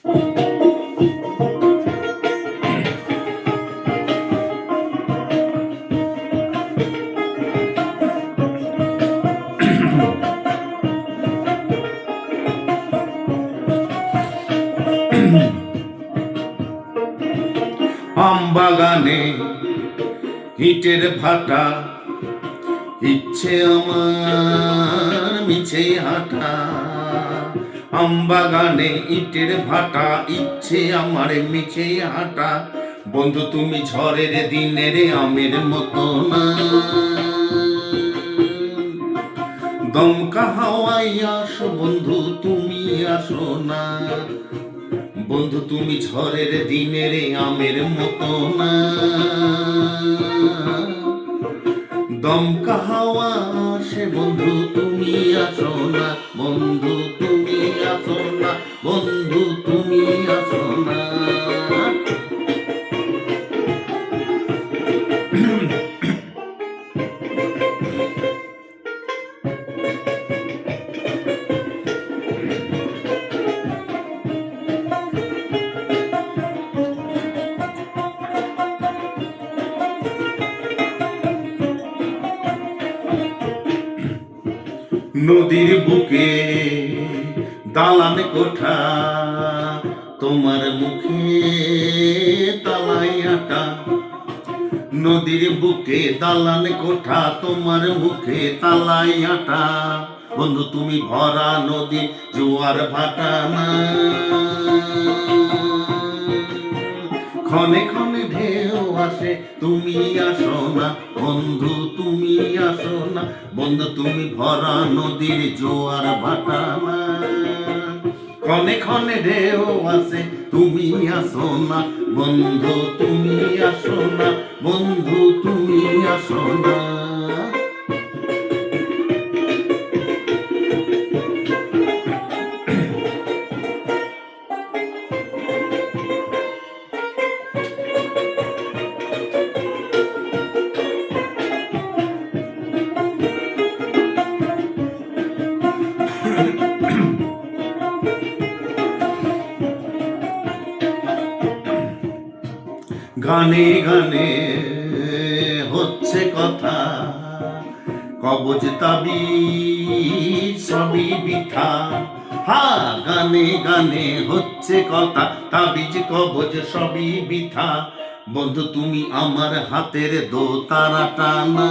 আম বাগানে ইটের ভাটা, ইচ্ছে আমার মিছে হাঁটা। আম বাগানে ইটের ভাটা, ইচ্ছে আমার মিছে হাঁটা। বন্ধু তুমি ঝড়ের দিনের আমের মতো না, দমকা হাওয়াই আসো বন্ধু তুমি আসো না। বন্ধু তুমি ঝড়ের দিনের আমের মতো না, দমকা হাওয়া আসে বন্ধু তুমি আসো না। বন্ধু তুমি আসো না, বন্ধু তুমি আসো না। নদীর বুকে দালান কোঠা, তোমার মুখে তালাই আটা। নদীর বুকে দালান কোঠা, তোমার মুখে তালাই আটা। বন্ধু তুমি ভরা নদী জোয়ার ভাটা না, ক্ষণে ক্ষণে ঢেউ আসে তুমি আসো না। বন্ধু তুমি আসো না, বন্ধু তুমি ভরা নদীর জোয়ার ভাটা না, ক্ষণে ক্ষণে ঢেউ আসে তুমি আসো না। বন্ধু তুমি আসো না, বন্ধু তুমি আসো না। গানে গানে হচ্ছে কথা, কবজ তাবিজ সবই বৃথা। গানে গানে হচ্ছে কথা, তাবিজ কবজ সবই বৃথা। বন্ধু তুমি আমার হাতের দোতারাটা না,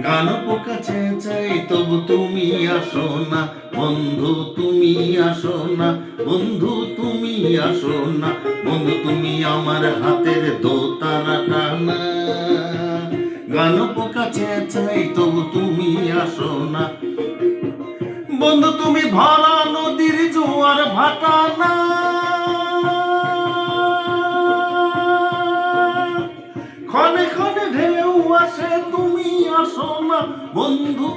গান পোকা চেঁচাই তবু তুমি আসো না। বন্ধু তুমি আসো না, বন্ধু তুমি আসো না। বন্ধু তুমি আমার হাতের দোতারাটা না, গান পোকা চেঁচাই তবু তুমি আসো না। বন্ধু তুমি ভরা নদীর জোয়ার ভাটা না, ক্ষণে ক্ষণে ঢেউ আসে তুমি আসো না। বন্ধু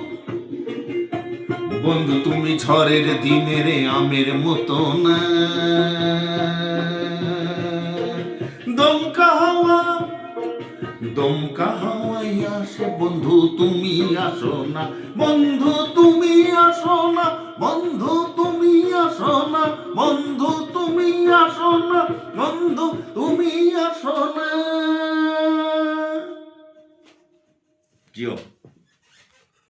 বন্ধু তুমি ঝড়ের দিনের আমের মতো না, দমকা হাওয়া দমকা হাওয়াই আসে বন্ধু তুমি আসো না। বন্ধু তুমি আসো না, বন্ধু তুমি আসো না। বন্ধু তুমি আসো না, বন্ধু তুমি আসো না।